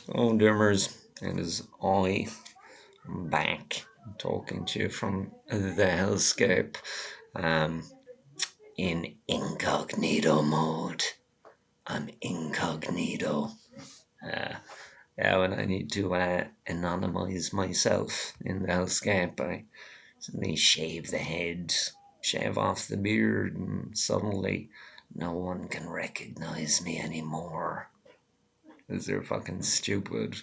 Oh, Dimmers, it is I back talking to you from the hellscape um, in incognito mode. I'm incognito. Uh, yeah, when I need to anonymize myself in the hellscape, I suddenly shave the head, shave off the beard, and suddenly no one can recognize me anymore. Because they're fucking stupid.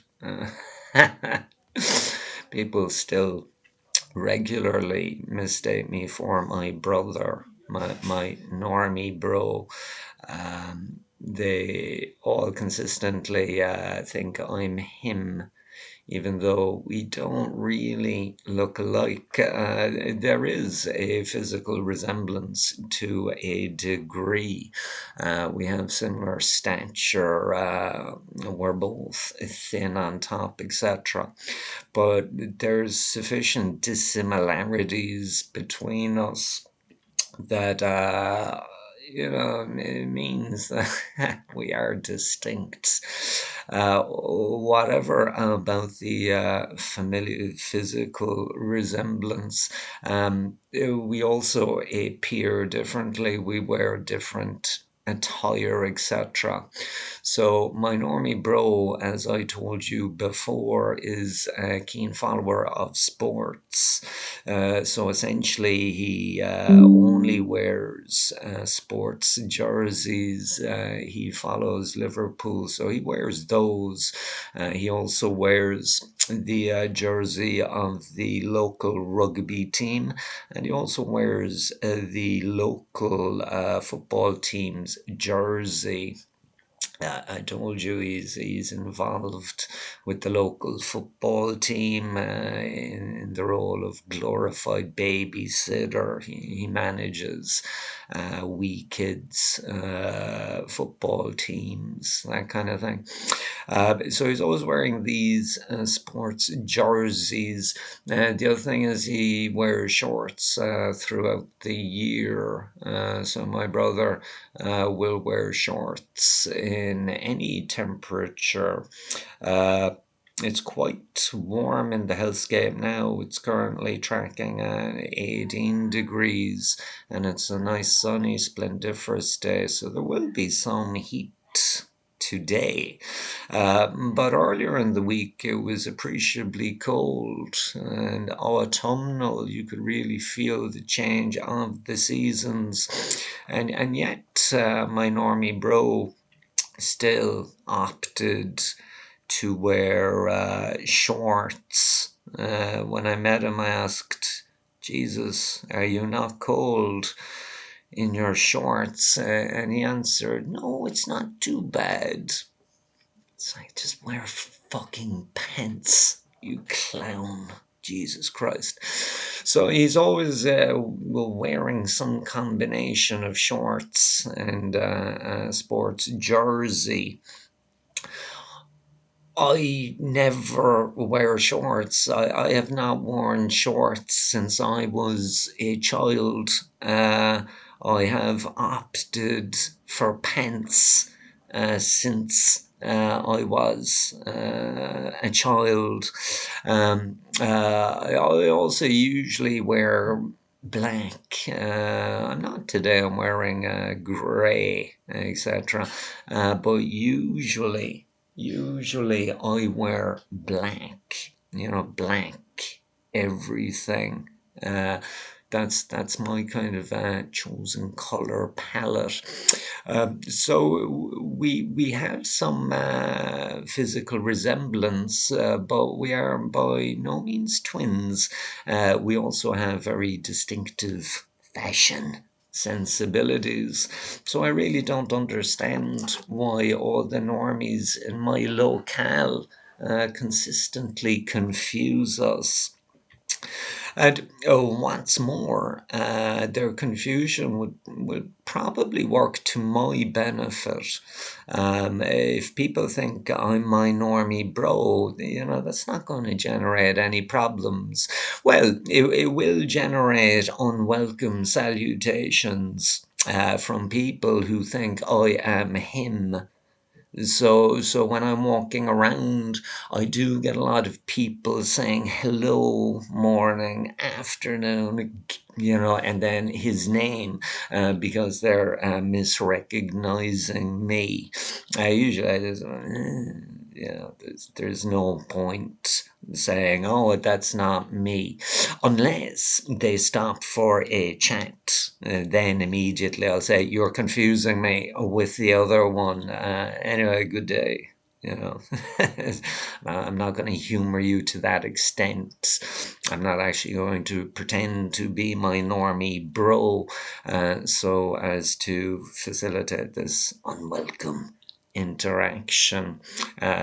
People still regularly mistake me for my brother, my normie bro. They all consistently think I'm him, even though we don't really look alike. There is a physical resemblance to a degree. We have similar stature, we're both thin on top, etc. But there's sufficient dissimilarities between us that it means that we are distinct. Whatever about the familiar physical resemblance, we also appear differently. We wear different attire, etc. So my normie bro, as I told you before, is a keen follower of sports. So essentially, he only wears sports jerseys. He follows Liverpool, so he wears those. He also wears the jersey of the local rugby team, and he also wears the local football team's jersey. I told you he's involved with the local football team in the role of glorified babysitter. He manages wee kids football teams, that kind of thing. So he's always wearing these sports jerseys. The other thing is he wears shorts throughout the year. So my brother will wear shorts in any temperature. Uh, it's quite warm in the hellscape now. It's currently tracking 18 degrees, and it's a nice sunny splendiferous day, so there will be some heat today. But earlier in the week, it was appreciably cold and autumnal. You could really feel the change of the seasons. And yet, my normie bro still opted to wear shorts. When I met him, I asked, Jesus, are you not cold in your shorts? And he answered, no, it's not too bad. It's like, just wear fucking pants, you clown. Jesus Christ. So he's always wearing some combination of shorts and sports jersey. I never wear shorts. I have not worn shorts since I was a child. I have opted for pants since I was a child. I also usually wear black. Not today, I'm wearing grey, etc. But usually I wear black, black everything. Uh, that's my kind of chosen color palette. So we have some physical resemblance, but we are by no means twins. We also have very distinctive fashion sensibilities. So I really don't understand why all the normies in my locale consistently confuse us. And what's more, their confusion would probably work to my benefit. If people think I'm my normie bro, that's not going to generate any problems. Well, it will generate unwelcome salutations from people who think I am him. So when I'm walking around, I do get a lot of people saying hello, morning, afternoon, and then his name, because they're misrecognizing me. I just, there's no point saying, oh, that's not me, unless they stop for a chat. Then immediately I'll say, you're confusing me with the other one. Anyway, good day. You know, I'm not going to humor you to that extent. I'm not actually going to pretend to be my normie bro, so as to facilitate this unwelcome interaction.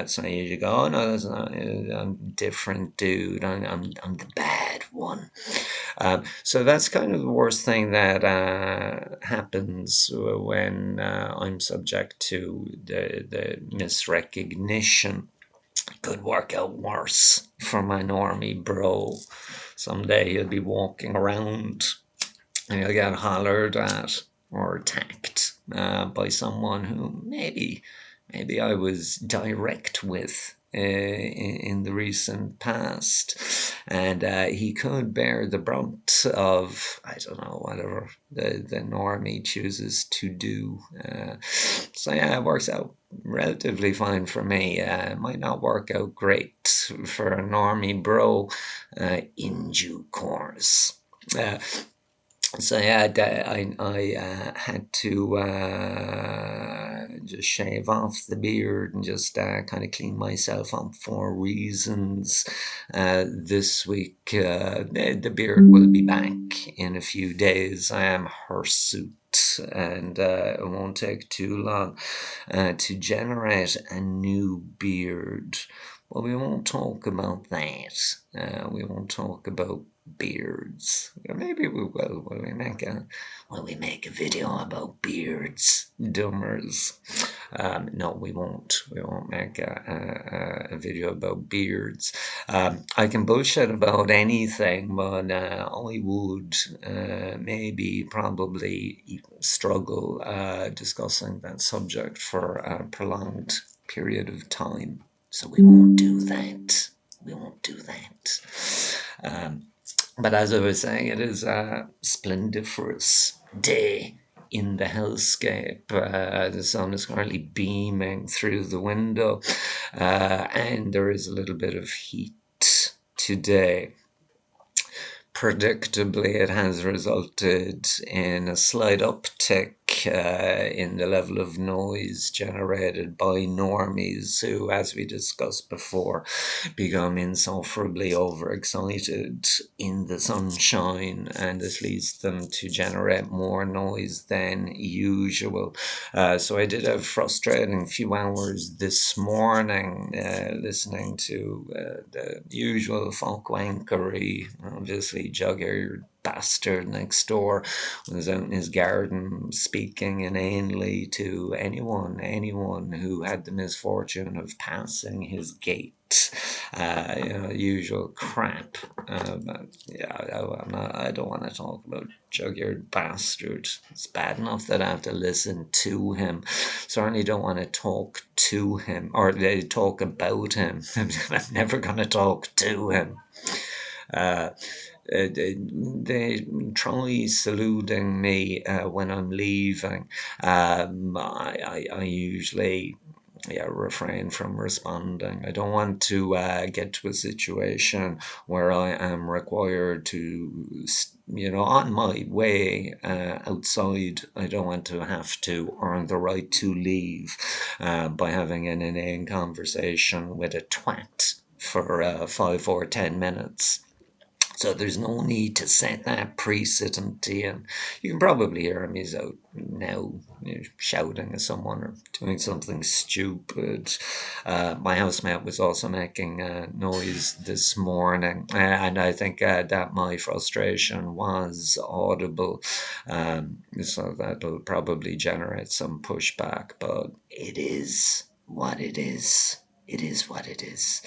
So you go, oh no, that's not, I'm different, dude. I'm the bad one. So that's kind of the worst thing that happens when I'm subject to the misrecognition. Could work out worse for my normie bro. Someday he'll be walking around and he'll get hollered at or attacked by someone who maybe I was direct with in the recent past, and he could bear the brunt of, I don't know, whatever the normie chooses to do. So yeah, it works out relatively fine for me. It might not work out great for a normie bro in due course. So yeah, I had to just shave off the beard and just kind of clean myself up for reasons. This week, the beard will be back in a few days. I am hirsute, and it won't take too long to generate a new beard. Well, we won't talk about that. We won't talk about beards. Or maybe we will. Will we make a video about beards, dummers? No, we won't. We won't make a video about beards. I can bullshit about anything, but I would maybe probably struggle discussing that subject for a prolonged period of time. So we won't do that. We won't do that. But as I was saying, it is a splendiferous day in the hellscape. The sun is currently beaming through the window, and there is a little bit of heat today. Predictably, it has resulted in a slight uptick in the level of noise generated by normies who, as we discussed before, become insufferably overexcited in the sunshine, and this leads them to generate more noise than usual. So I did have a frustrating few hours this morning listening to the usual folk wankery. Obviously, Jugger bastard next door was out in his garden speaking inanely to anyone who had the misfortune of passing his gate. Usual crap. But yeah, I don't want to talk about Jughead Bastard. It's bad enough that I have to listen to him. Certainly don't want to talk to him or they talk about him. I'm never going to talk to him. They try saluting me when I'm leaving. I usually refrain from responding. I don't want to get to a situation where I am required to, on my way outside, I don't want to have to earn the right to leave by having an inane conversation with a twat for 5 or 10 minutes. So there's no need to set that precedent, Ian. You can probably hear me out now, shouting at someone or doing something stupid. My housemate was also making noise this morning, and I think that my frustration was audible. So that'll probably generate some pushback, but it is what it is. it is what it is.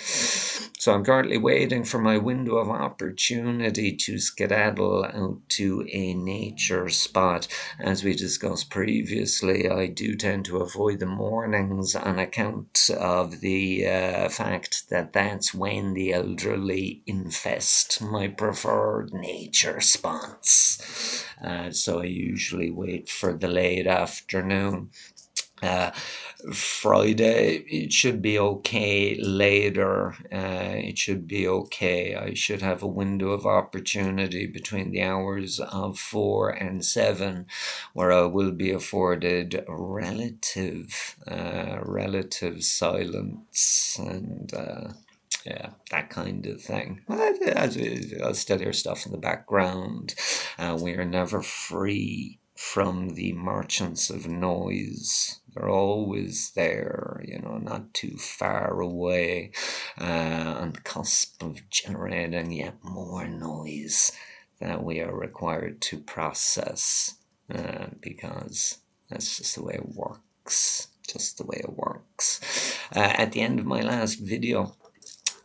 So I'm currently waiting for my window of opportunity to skedaddle out to a nature spot. As we discussed previously, I do tend to avoid the mornings on account of the fact that that's when the elderly infest my preferred nature spots. So I usually wait for the late afternoon. Uh, Friday, it should be okay later. It should be okay. I should have a window of opportunity between the hours of 4 and 7 where I will be afforded relative silence and yeah, that kind of thing. I'll still hear stuff in the background. We are never free from the merchants of noise. They're always there, not too far away, on the cusp of generating yet more noise that we are required to process, because that's just the way it works. Just the way it works. At the end of my last video,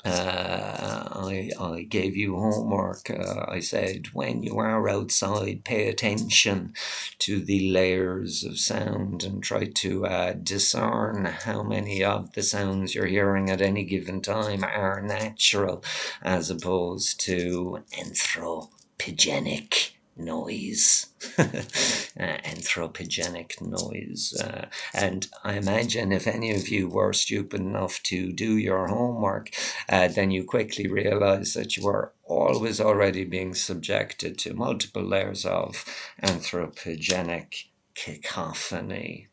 I gave you homework. I said, when you are outside, pay attention to the layers of sound and try to discern how many of the sounds you're hearing at any given time are natural as opposed to anthropogenic noise. Anthropogenic noise. And I imagine if any of you were stupid enough to do your homework, then you quickly realize that you are always already being subjected to multiple layers of anthropogenic cacophony.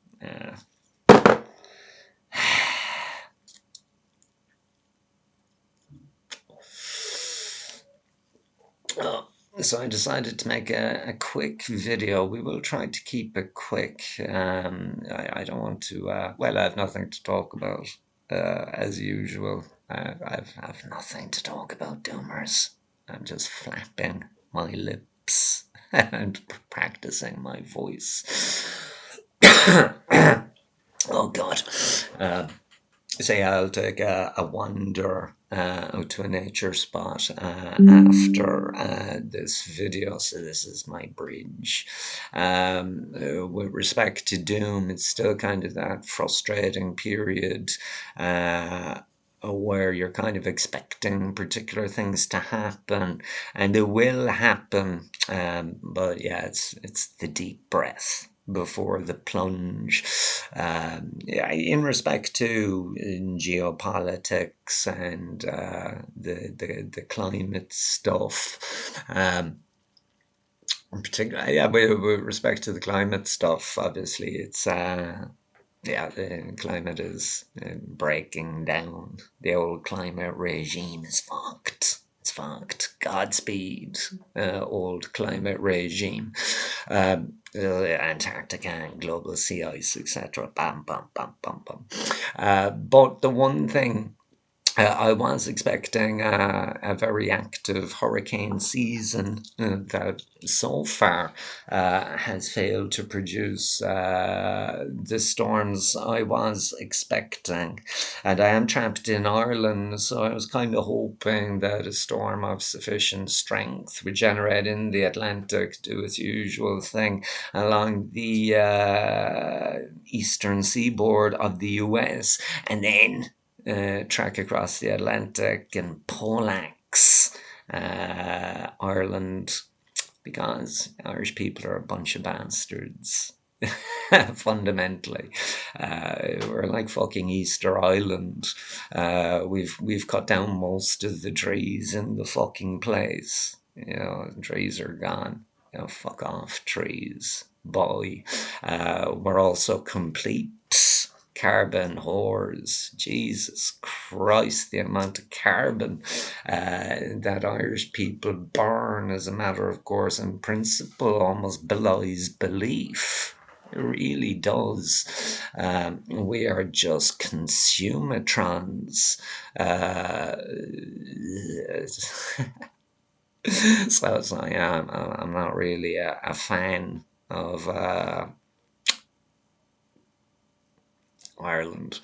So I decided to make a quick video. We will try to keep it quick. I don't want to, well, I have nothing to talk about, as usual. I've nothing to talk about, Doomers. I'm just flapping my lips and practicing my voice. Oh, God. Say I'll take a wander out to a nature spot after this video. So this is my bridge. With respect to Doom, it's still kind of that frustrating period where you're kind of expecting particular things to happen, and it will happen. But yeah, it's the deep breath before the plunge. Yeah, in respect to geopolitics and the climate stuff, in particular, yeah, with respect to the climate stuff, obviously it's yeah, the climate is breaking down. The old climate regime is fucked. It's fucked. Godspeed, old climate regime. Antarctica and global sea ice, etc. Bam, bam, bam, bam, bam. But the one thing I was expecting a very active hurricane season that so far has failed to produce the storms I was expecting. And I am trapped in Ireland, so I was kind of hoping that a storm of sufficient strength would generate in the Atlantic, do its usual thing along the eastern seaboard of the US, and then track across the Atlantic and poleaxe Ireland, because Irish people are a bunch of bastards. Fundamentally, we're like fucking Easter Island. We've cut down most of the trees in the fucking place. Trees are gone. Fuck off, trees, boy. We're also complete carbon whores. Jesus Christ, the amount of carbon that Irish people burn as a matter of course and principle almost belies belief. It really does. We are just consumatrons. So yeah, I'm not really a fan of Ireland.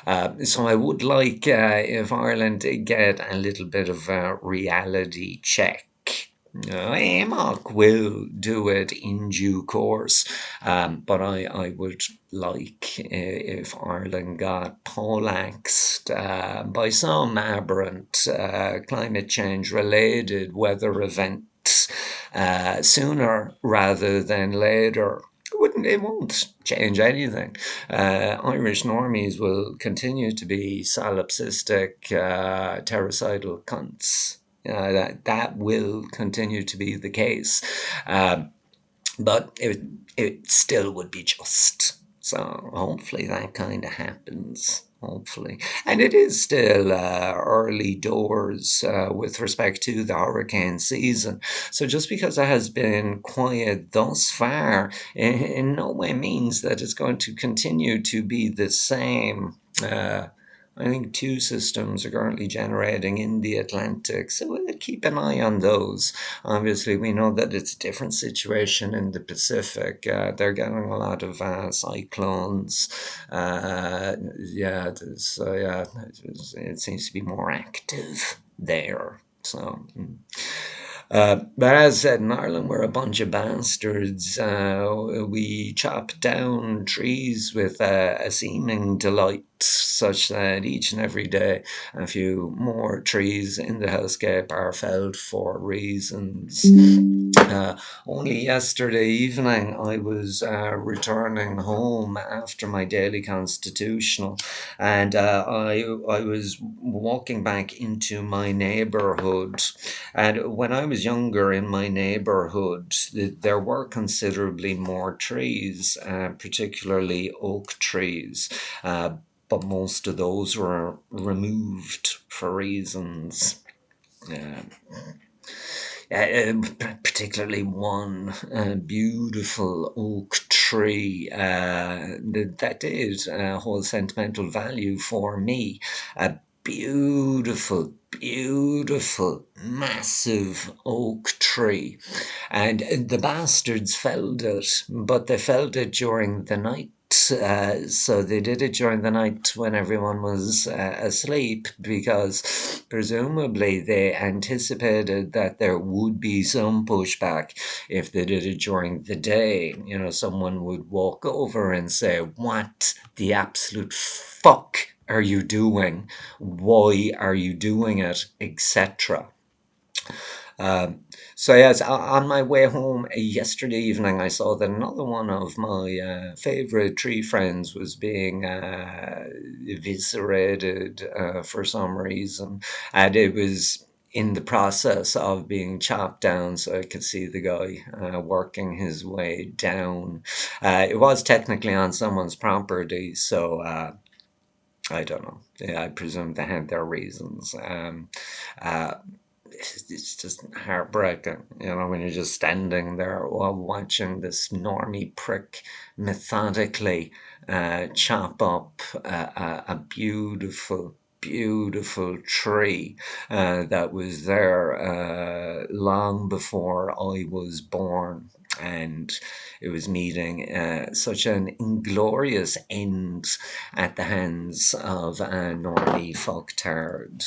So I would like if Ireland did get a little bit of a reality check. AMOC will do it in due course, but I would like if Ireland got poleaxed by some aberrant climate change related weather event sooner rather than later. It won't change anything. Irish normies will continue to be solipsistic, terracidal cunts. That will continue to be the case. Uh, but it still would be just. So hopefully that kind of happens. Hopefully. And it is still early doors with respect to the hurricane season. So just because it has been quiet thus far, in no way means that it's going to continue to be the same. I think two systems are currently generating in the Atlantic, so we'll keep an eye on those. Obviously, we know that it's a different situation in the Pacific. They're getting a lot of cyclones. It seems to be more active there. So. But as I said, in Ireland, we're a bunch of bastards. We chop down trees with a seeming delight, such that each and every day a few more trees in the hellscape are felled for reasons. Only yesterday evening, I was returning home after my daily constitutional, and I was walking back into my neighbourhood. And when I was younger in my neighbourhood, there were considerably more trees, particularly oak trees. But most of those were removed for reasons. Uh, Particularly one beautiful oak tree that did hold sentimental value for me. A beautiful, massive oak tree. And the bastards felled it, but they felled it during the night. So they did it during the night when everyone was asleep because presumably they anticipated that there would be some pushback if they did it during the day. You know, someone would walk over and say, "What the absolute fuck are you doing? Why are you doing it?" etc. So yes, on my way home yesterday evening, I saw that another one of my favorite tree friends was being eviscerated for some reason, and it was in the process of being chopped down, so I could see the guy working his way down. It was technically on someone's property, so I don't know. Yeah, I presume they had their reasons. Uh, it's just heartbreaking, you know, when you're just standing there while watching this normie prick methodically chop up a beautiful tree that was there long before I was born. And it was meeting such an inglorious end at the hands of a normie fucktard.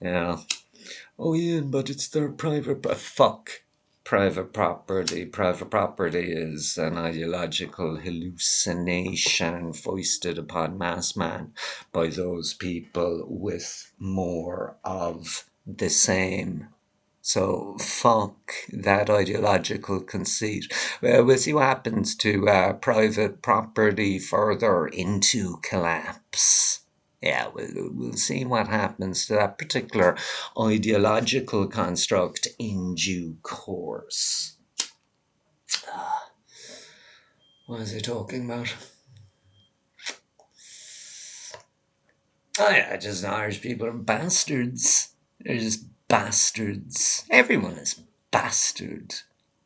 Yeah. Oh, yeah, but it's their private. Fuck private property. Private property is an ideological hallucination foisted upon mass man by those people with more of the same. So fuck that ideological conceit. Well, we'll see what happens to private property further into collapse. Yeah, we'll see what happens to that particular ideological construct in due course. What was I talking about? Oh yeah, just Irish people are bastards. They're just bastards. Everyone is bastard.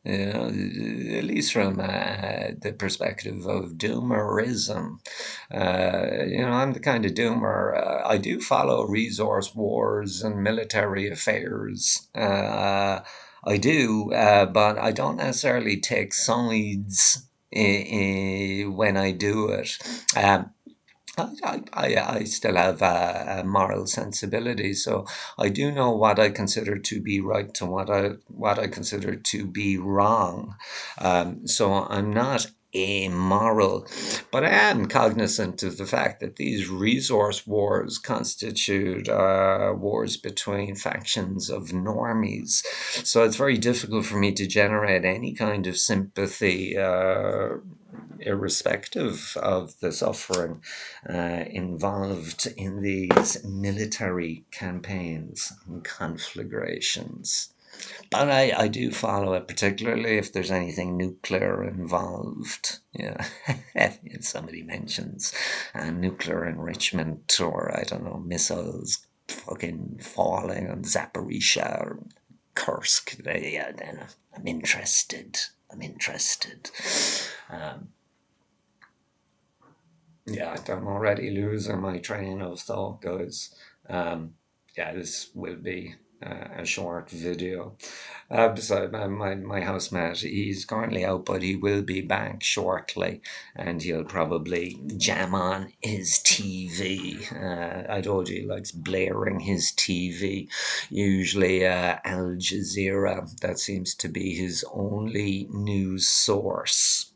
You know, at least from the perspective of doomerism. You know, I'm the kind of doomer. I do follow resource wars and military affairs. I do, but I don't necessarily take sides when I do it. I still have a moral sensibility, so I do know what I consider to be right and what I consider to be wrong. So I'm not amoral, but I am cognizant of the fact that these resource wars constitute wars between factions of normies. So it's very difficult for me to generate any kind of sympathy, irrespective of the suffering involved in these military campaigns and conflagrations. But I do follow it, particularly if there's anything nuclear involved. Yeah, if somebody mentions nuclear enrichment or, I don't know, missiles fucking falling on Zaporizhia or Kursk, yeah, then I'm interested. I'm interested. Um, yeah, I'm already losing my train of thought, guys. Um, yeah, this will be a short video. So my housemate, he's currently out, but he will be back shortly, and he'll probably jam on his TV. I told you he likes blaring his TV, usually Al Jazeera. That seems to be his only news source.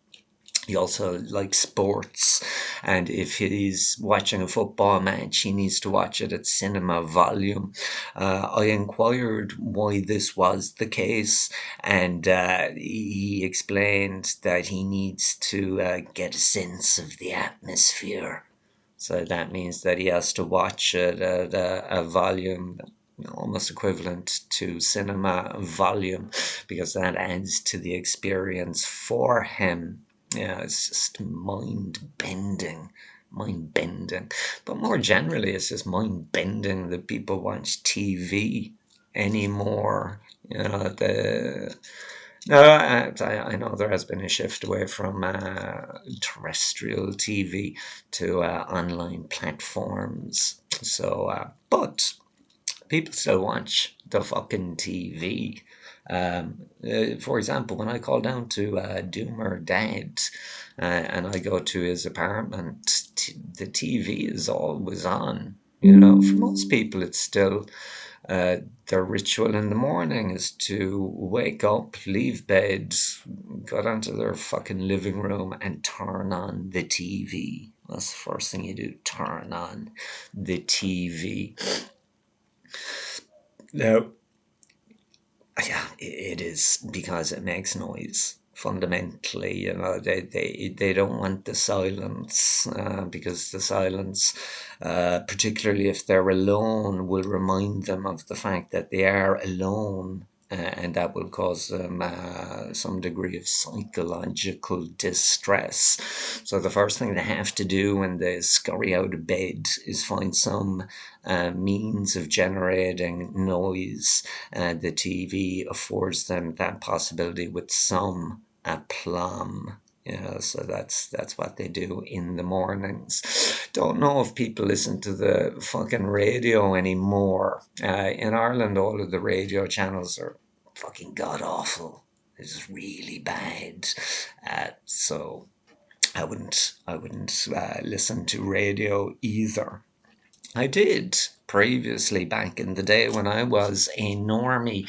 He also likes sports, and if he's watching a football match, he needs to watch it at cinema volume. I inquired why this was the case, and he explained that he needs to get a sense of the atmosphere. So that means that he has to watch it at a volume almost equivalent to cinema volume, because that adds to the experience for him. Yeah, it's just mind bending. But more generally, it's just mind bending that people watch TV anymore. You know, the no, I know there has been a shift away from terrestrial TV to online platforms. So, but people still watch the fucking TV. For example, when I call down to Doomer Dad and I go to his apartment, the TV is always on. You know, for most people, it's still their ritual in the morning is to wake up, leave bed, go down to their fucking living room and turn on the TV. That's the first thing you do, turn on the TV. Now, yeah, it is because it makes noise. Fundamentally, you know, they don't want the silence because the silence, particularly if they're alone, will remind them of the fact that they are alone. And that will cause them some degree of psychological distress. So, the first thing they have to do when they scurry out of bed is find some means of generating noise. The TV affords them that possibility with some aplomb. Yeah, so that's what they do in the mornings. Don't know if people listen to the fucking radio anymore. In Ireland, all of the radio channels are fucking god awful. It's really bad. So I wouldn't listen to radio either. I did previously back in the day when I was a normie,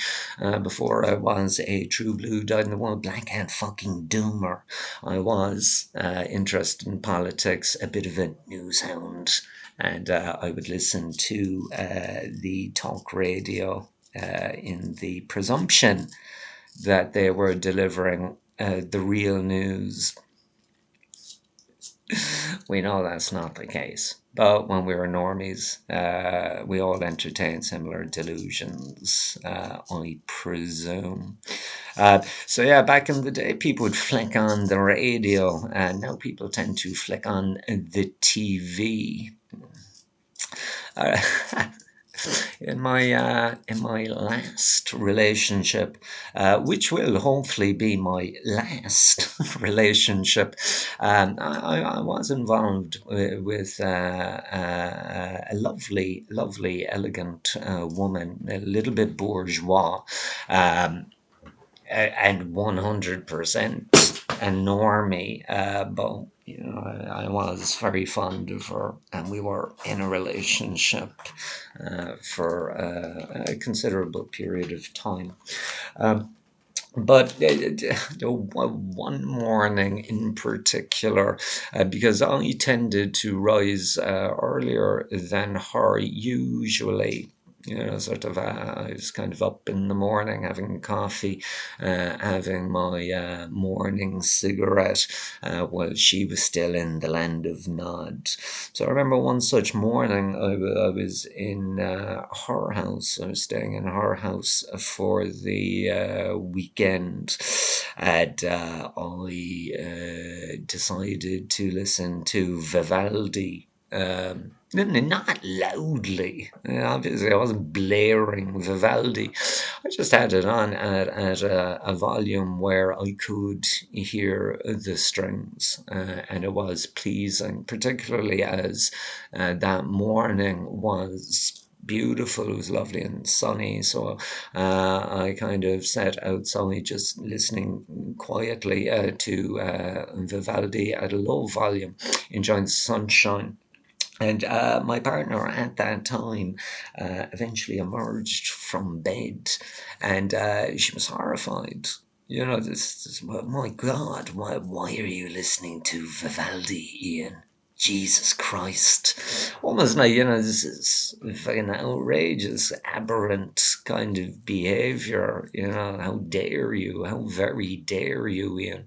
before I was a true blue dyed in the wool black hat fucking doomer. I was interested in politics, a bit of a news hound, and I would listen to the talk radio in the presumption that they were delivering the real news. We know that's not the case. But when we were normies, we all entertained similar delusions, I presume. So, yeah, back in the day, people would flick on the radio, and now people tend to flick on the TV. Uh, in my last relationship, which will hopefully be my last relationship, I was involved with a lovely, elegant woman, a little bit bourgeois, and 100%. a normie, but I was very fond of her, and we were in a relationship for a considerable period of time. Um, but one morning in particular, because I tended to rise earlier than her usually. Sort of, I was kind of up in the morning having coffee, having my morning cigarette while she was still in the land of Nod. So I remember one such morning I was in her house. I was staying in her house for the weekend, and I decided to listen to Vivaldi. Not loudly. Obviously, I wasn't blaring Vivaldi. I just had it on at a volume where I could hear the strings, and it was pleasing, particularly as that morning was beautiful. It was lovely and sunny, so I kind of sat outside just listening quietly to Vivaldi at a low volume, enjoying the sunshine. And my partner at that time eventually emerged from bed, and she was horrified. My God, why are you listening to Vivaldi, Ian? Jesus Christ. Almost like, this is fucking outrageous, aberrant kind of behavior. How dare you? How very dare you, Ian?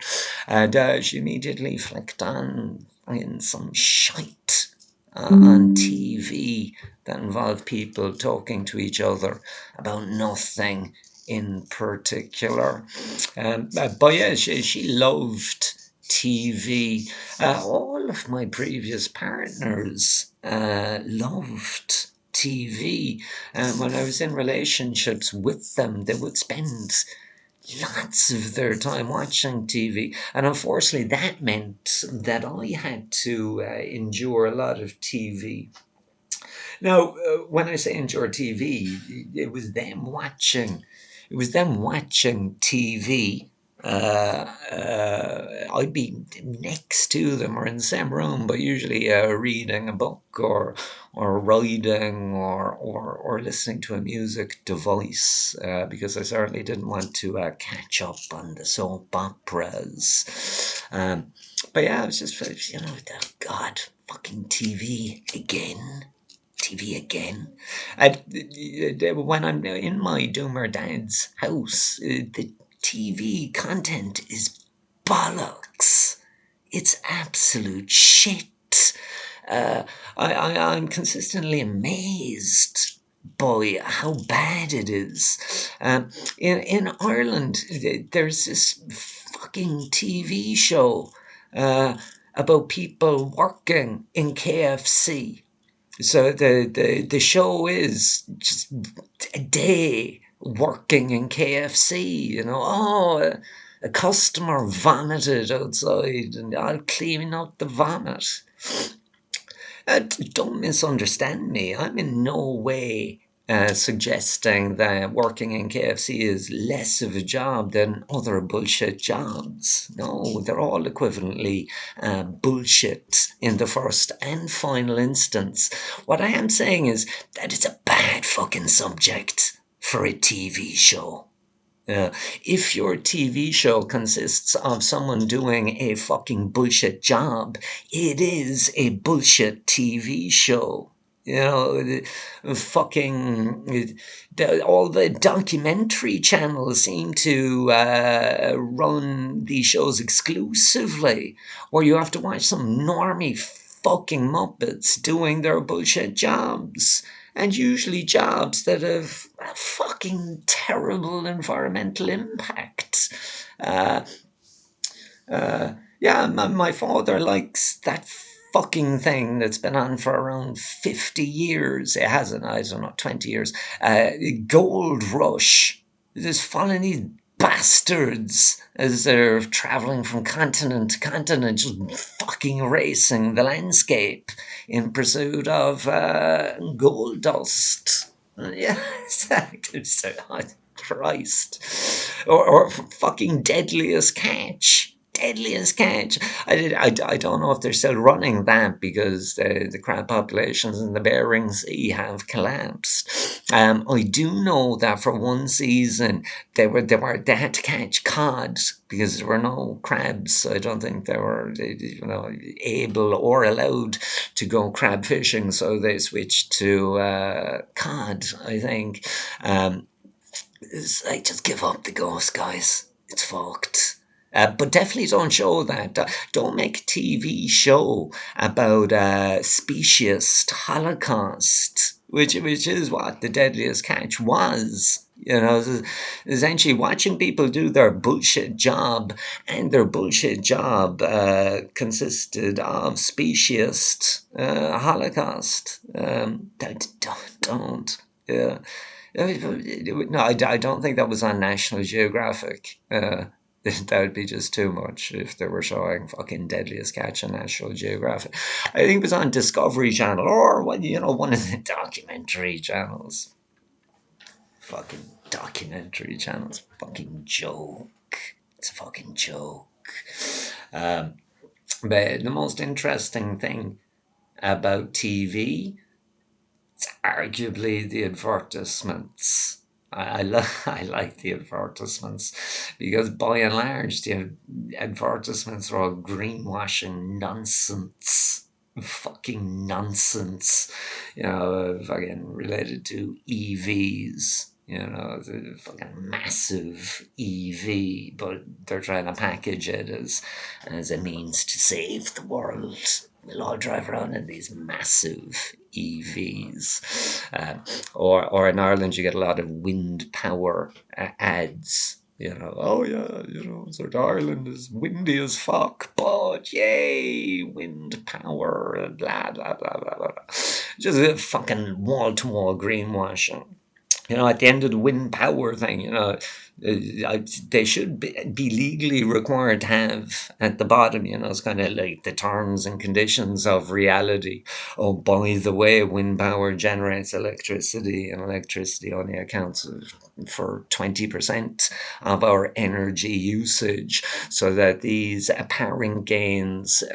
And she immediately flicked on in some shite on TV that involved people talking to each other about nothing in particular. But yeah, she loved TV. All of my previous partners loved TV. When I was in relationships with them, they would spend lots of their time watching TV. And unfortunately, that meant that I had to endure a lot of TV. Now, when I say endure TV, it was them watching. It was them watching TV. I'd be next to them or in the same room, but usually reading a book or writing or listening to a music device, because I certainly didn't want to catch up on the soap operas. But yeah, I was just, oh God, fucking TV again. TV again. When I'm in my doomer dad's house, the TV content is bollocks. It's absolute shit. I'm consistently amazed by how bad it is. In Ireland, there's this fucking TV show about people working in KFC. So the show is just a day working in KFC. A customer vomited outside, and I'll clean out the vomit. Don't misunderstand me. I'm in no way suggesting that working in KFC is less of a job than other bullshit jobs. No, they're all equivalently bullshit in the first and final instance. What I am saying is that it's a bad fucking subject for a TV show. If your TV show consists of someone doing a fucking bullshit job, it is a bullshit TV show. All the documentary channels seem to run these shows exclusively, where you have to watch some normie fucking muppets doing their bullshit jobs, and usually jobs that have a fucking terrible environmental impact. Uh, yeah, my father likes that fucking thing that's been on for around 50 years. It hasn't, I don't know, 20 years. Gold Rush. Just following these bastards as they're traveling from continent to continent, just fucking erasing the landscape in pursuit of gold dust. Yeah, exactly. So, Christ. Or fucking Deadliest Catch. Deadliest catch. I don't know if they're still running that because the crab populations in the Bering Sea have collapsed. I do know that for one season they had to catch cod because there were no crabs. I don't think they were able or allowed to go crab fishing, so they switched to cod. I think. I just give up the ghost, guys. It's fucked. But definitely don't show that. Don't make a TV show about speciest Holocaust, which is what the deadliest catch was. Essentially watching people do their bullshit job, and their bullshit job consisted of speciest Holocaust. Don't. Yeah. No, I don't think that was on National Geographic. That would be just too much if they were showing fucking Deadliest Catch on National Geographic. I think it was on Discovery Channel or one of the documentary channels. Fucking documentary channels. Fucking joke. It's a fucking joke. Um, but the most interesting thing about TV, it's arguably the advertisements. I like the advertisements because by and large the advertisements are all greenwashing nonsense, fucking nonsense, fucking related to EVs. The fucking massive EV, but they're trying to package it as a means to save the world. We'll all drive around in these massive EVs. Or in Ireland, you get a lot of wind power ads. Oh yeah, so Ireland is windy as fuck, but yay, wind power, blah, blah, blah, blah, blah. Just a fucking wall to wall greenwashing. At the end of the wind power thing, they should be legally required to have at the bottom, it's kind of like the terms and conditions of reality. Oh, by the way, wind power generates electricity, and electricity only accounts for 20% of our energy usage, so that these apparent gains in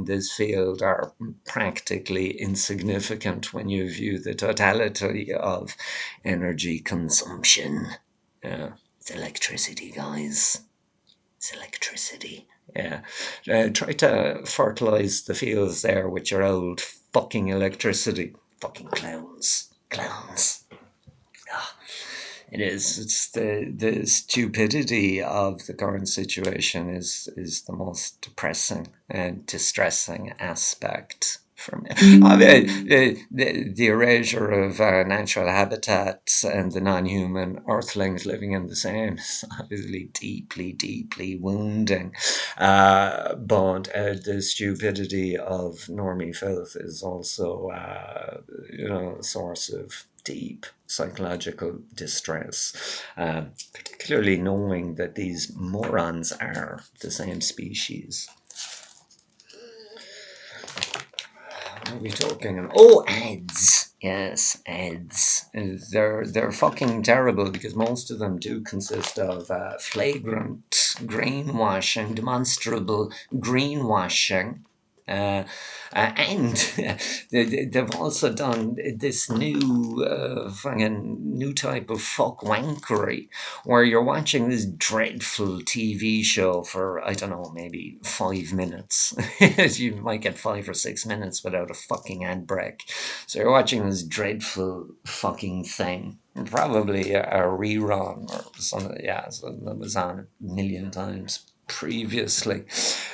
this field are practically insignificant when you view the totality of energy consumption. It's electricity, guys. It's electricity. Yeah. Try to fertilize the fields there with your old fucking electricity. Fucking clowns. Clowns. It is. It's the stupidity of the current situation is the most depressing and distressing aspect for me. I mean, the erasure of natural habitats and the non-human earthlings living in the same is obviously deeply, deeply wounding. But the stupidity of normie filth is also, a source of deep psychological distress, particularly knowing that these morons are the same species. What are we talking? Oh, ads. Yes, ads. They're fucking terrible because most of them do consist of flagrant greenwashing, demonstrable greenwashing. And they've also done this new type of fuck wankery where you're watching this dreadful TV show for, I don't know, maybe 5 minutes. You might get 5 or 6 minutes without a fucking ad break. So you're watching this dreadful fucking thing. Probably a rerun or something, yeah, so that was on a million times previously,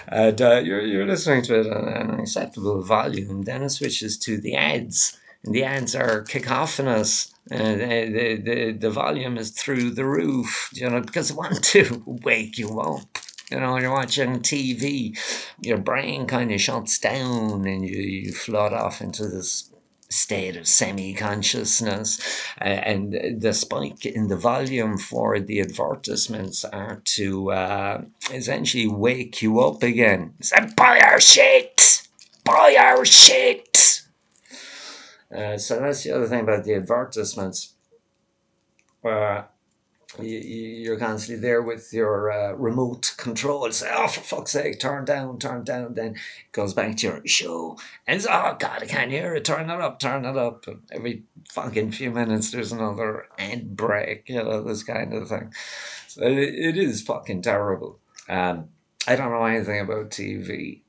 and you're listening to it at an acceptable volume. Then it switches to the ads, and the ads are cacophonous. The volume is through the roof, because I want to wake you up. You're watching TV, your brain kind of shuts down, and you float off into this state of semi-consciousness, and the spike in the volume for the advertisements are to essentially wake you up again. Say, buy our shit! Buy our shit! So that's the other thing about the advertisements. you're constantly there with your remote control. Say, oh, for fuck's sake, turn down, turn down. Then it goes back to your show. And it's, oh, God, I can't hear it. Turn it up, turn it up. And every fucking few minutes, there's another ad break, this kind of thing. So it is fucking terrible. Um, I don't know anything about TV.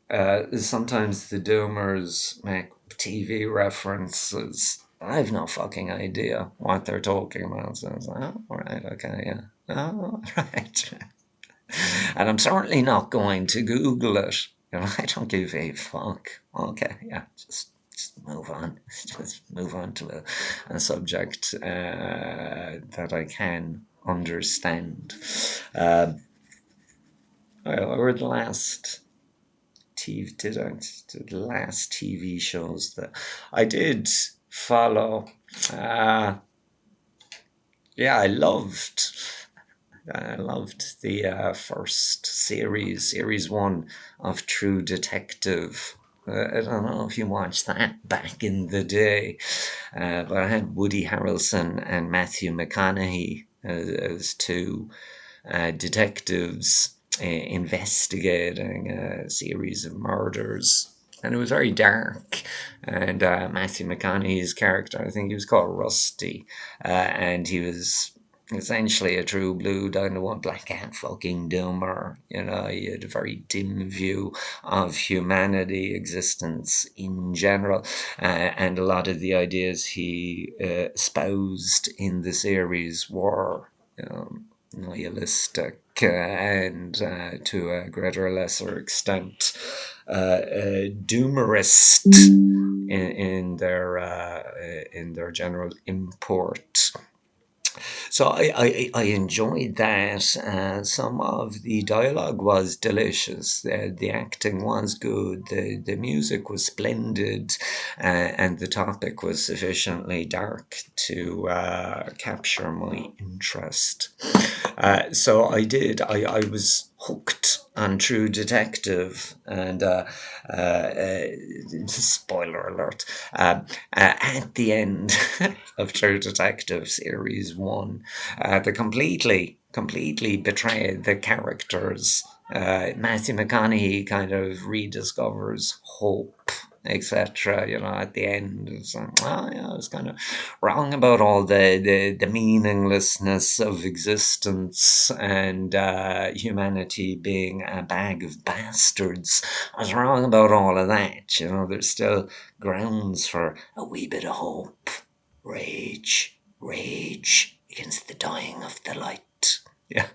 Sometimes the doomers make TV references. I've no fucking idea what they're talking about. So it's like, oh, all right, okay, yeah. Oh, right. And I'm certainly not going to Google it. I don't give a fuck. Okay, yeah, just move on. Just move on to a subject that I can understand. Um, over the last the last TV shows that I did follow. Uh, yeah, I loved the first series one of True Detective. I don't know if you watched that back in the day, but I had Woody Harrelson and Matthew McConaughey as two detectives investigating a series of murders. And it was very dark. And Matthew McConaughey's character, I think he was called Rusty, and he was essentially a true blue down to one black cat fucking doomer. He had a very dim view of humanity, existence in general, and a lot of the ideas he espoused in the series were nihilistic and to a greater or lesser extent doomerist in their general import. So I enjoyed that. Some of the dialogue was delicious. The acting was good. The music was splendid, and the topic was sufficiently dark to capture my interest. So I did. I was hooked on True Detective, and spoiler alert, at the end of True Detective Series 1, they completely betrayed the characters. Matthew McConaughey kind of rediscovers hope, etc. At the end, it's like, oh yeah, I was kind of wrong about all the meaninglessness of existence and humanity being a bag of bastards. I was wrong about all of that. There's still grounds for a wee bit of hope. Rage against the dying of the light. Yeah.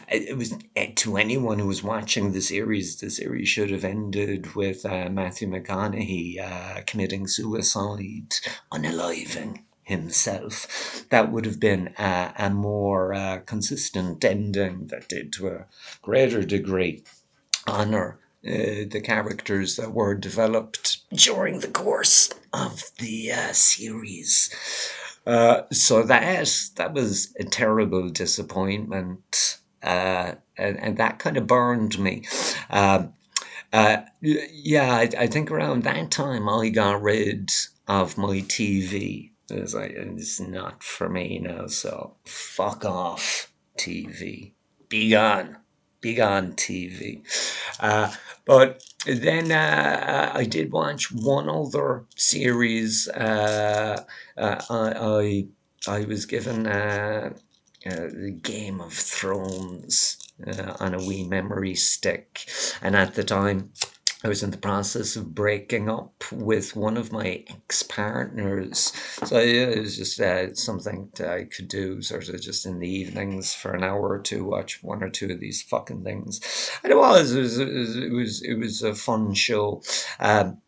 It was to anyone who was watching the series. The series should have ended with Matthew McConaughey committing suicide, unaliving himself. That would have been a more consistent ending that did, to a greater degree, honor the characters that were developed during the course of the series. So that was a terrible disappointment, and that kind of burned me. Um, yeah, I think around that time I got rid of my TV. It was like, it's not for me now, so fuck off, TV. Be gone. Be gone, TV. But then I did watch one other series. I was given the Game of Thrones on a wee memory stick, and at the time I was in the process of breaking up with one of my ex-partners. So yeah, it was just something that I could do sort of just in the evenings for an hour or two, watch one or two of these fucking things. And it was a fun show. Um,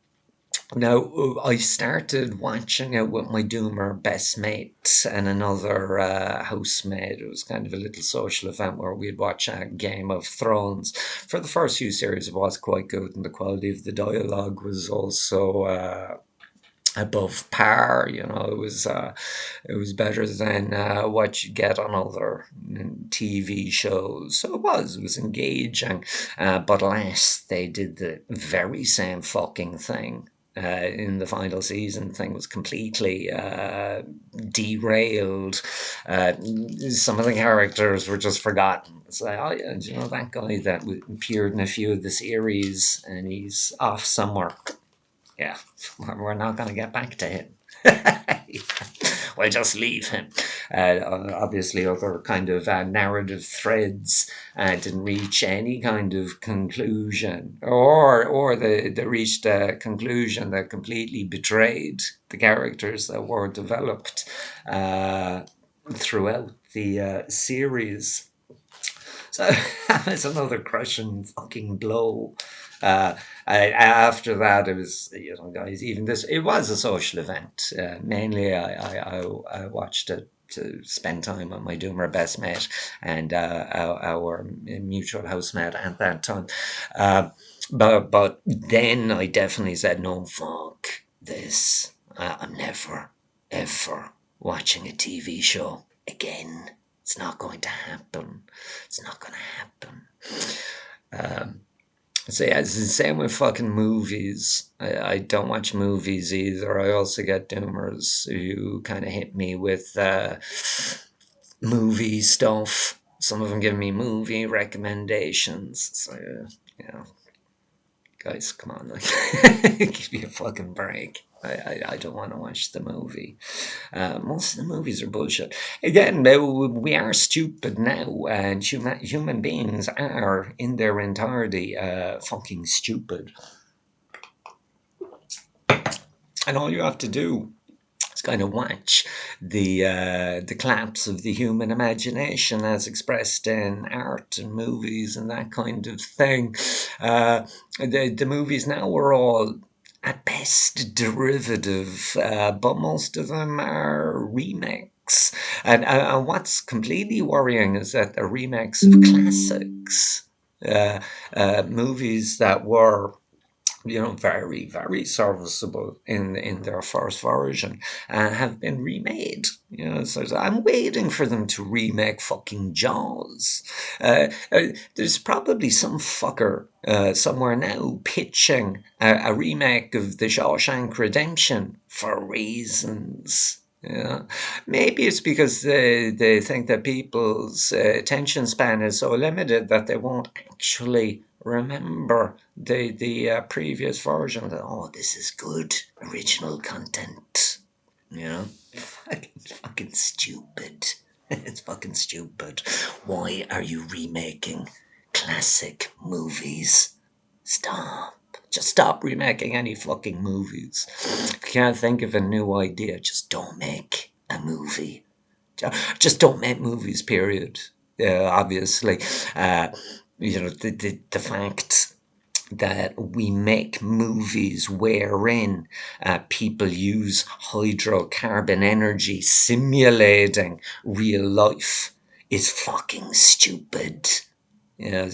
Now, I started watching it with my Doomer best mate and another housemate. It was kind of a little social event where we'd watch Game of Thrones. For the first few series, it was quite good, and the quality of the dialogue was also above par. It was better than what you get on other TV shows. So it was engaging. But alas, they did the very same fucking thing in the final season. Thing was completely derailed. Uh, some of the characters were just forgotten. It's like, oh yeah, do you know that guy that appeared in a few of the series, and he's off somewhere. Yeah, we're not going to get back to him. We'll just leave him. Obviously, other kind of narrative threads didn't reach any kind of conclusion, or they reached a conclusion that completely betrayed the characters that were developed uh, throughout the series. So that's another crushing fucking blow. After that, it was, guys. Even this, it was a social event. Mainly, I watched it to spend time with my Doomer best mate and our mutual housemate at that time. Uh, but then I definitely said, no, fuck this. I'm never ever watching a TV show again. It's not going to happen. It's not going to happen. So yeah, it's the same with fucking movies. I don't watch movies either. I also get doomers who kind of hit me with movie stuff. Some of them give me movie recommendations. So yeah, guys, come on, like, give me a fucking break. I don't want to watch the movie. Most of the movies are bullshit. Again, we are stupid now, and human beings are, in their entirety, fucking stupid. And all you have to do is kind of watch the collapse of the human imagination as expressed in art and movies and that kind of thing. The movies now are all at best derivative, but most of them are remakes. And what's completely worrying is that they're remakes of classics, uh, movies that were, very, very serviceable in their first version, have been remade. So I'm waiting for them to remake fucking Jaws. There's probably some fucker somewhere now pitching a remake of The Shawshank Redemption for reasons. Yeah, maybe it's because they think that people's attention span is so limited that they won't actually remember the previous version. Oh, this is good original content. Fucking stupid. It's fucking stupid. Why are you remaking classic movies? Stop. Just stop remaking any fucking movies. If you can't think of a new idea, just don't make a movie. Just don't make movies, period. Obviously, uh, the fact that we make movies wherein people use hydrocarbon energy simulating real life is fucking stupid. You know,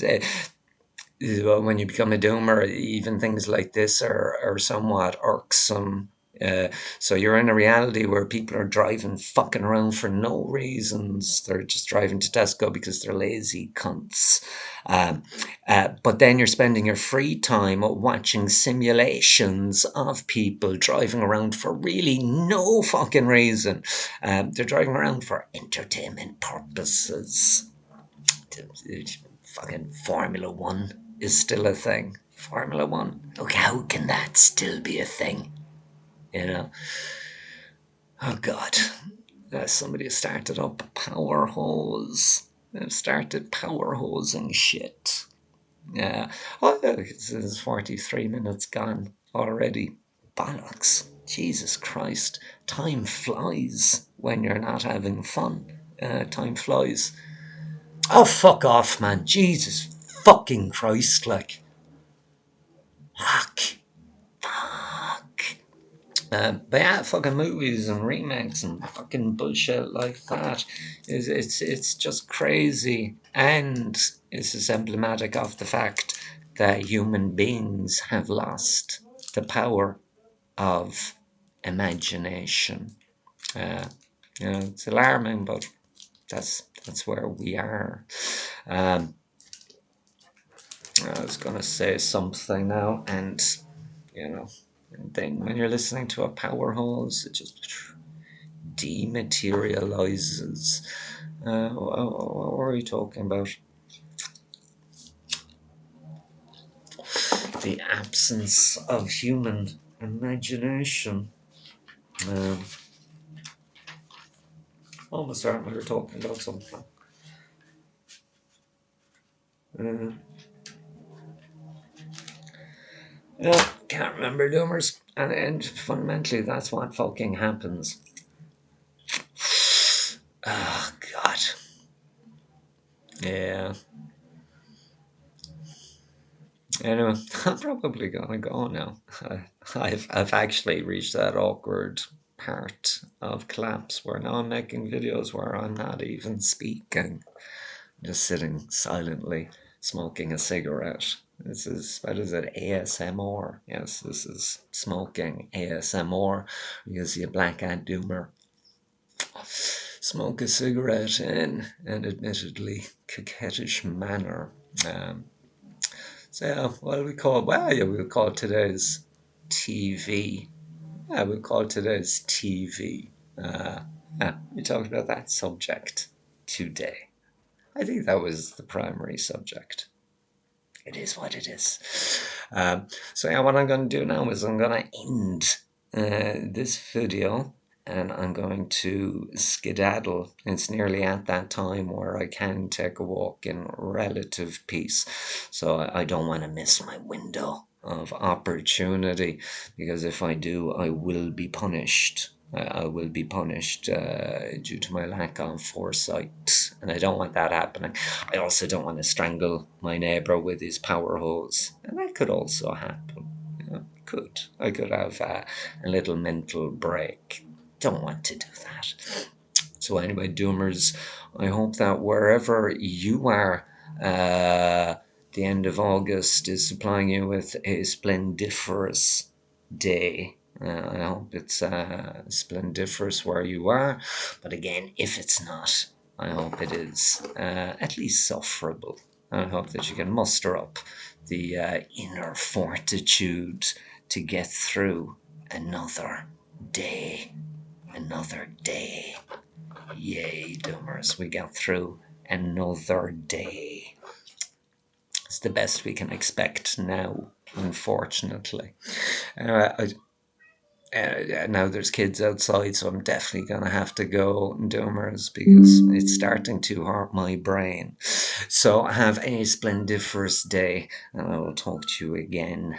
when you become a doomer, even things like this are somewhat irksome. So you're in a reality where people are driving fucking around for no reasons. They're just driving to Tesco because they're lazy cunts. Um, but then you're spending your free time watching simulations of people driving around for really no fucking reason. They're driving around for entertainment purposes. Fucking Formula One is still a thing. Formula One. Look, how can that still be a thing? You know? Oh, God. Somebody started up power hose. They've started power hosing shit. Yeah. Oh, this is 43 minutes gone already. Bollocks. Jesus Christ. Time flies when you're not having fun. Time flies. Oh, fuck off, man. Jesus fucking Christ, like. Fuck. Fuck. But yeah, fucking movies and remakes and fucking bullshit like that. It's just crazy. And it's just emblematic of the fact that human beings have lost the power of imagination. Uh, it's alarming, but that's where we are. Um, I was going to say something now, and you know, thing. When you're listening to a power hose, it just dematerializes. What were we talking about? The absence of human imagination. Um, Almost certain we were talking about something. Uh, yeah, can't remember, Doomers. And fundamentally, that's what fucking happens. Oh, God. Yeah. Anyway, I'm probably gonna go now. I've actually reached that awkward part of collapse where now I'm making videos where I'm not even speaking, just sitting silently smoking a cigarette. This is, what is it, ASMR? Yes, this is smoking ASMR because you black ant doomer smoke a cigarette in an admittedly coquettish manner. Um, So yeah, what do we call? Well, yeah, we'll call today's TV. Yeah, we'll call today's TV. Yeah, we talked about that subject today. I think that was the primary subject. It is what it is. So yeah, what I'm going to do now is I'm going to end this video and I'm going to skedaddle. It's nearly at that time where I can take a walk in relative peace. So I don't want to miss my window of opportunity because if I do, I will be punished. I will be punished due to my lack of foresight, and I don't want that happening. I also don't want to strangle my neighbour with his power hose, and that could also happen. You know, could I could have a little mental break. Don't want to do that. So anyway, Doomers, I hope that wherever you are, the end of August is supplying you with a splendiferous day. I hope it's splendiferous where you are, but again, if it's not, I hope it is at least sufferable. I hope that you can muster up the inner fortitude to get through another day. Another day. Yay, Doomers, we got through another day. It's the best we can expect now, unfortunately. Anyway, now there's kids outside, so I'm definitely going to have to go, Doomers, because it's starting to hurt my brain. So have a splendiferous day, and I will talk to you again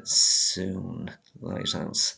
soon. Lighthouse.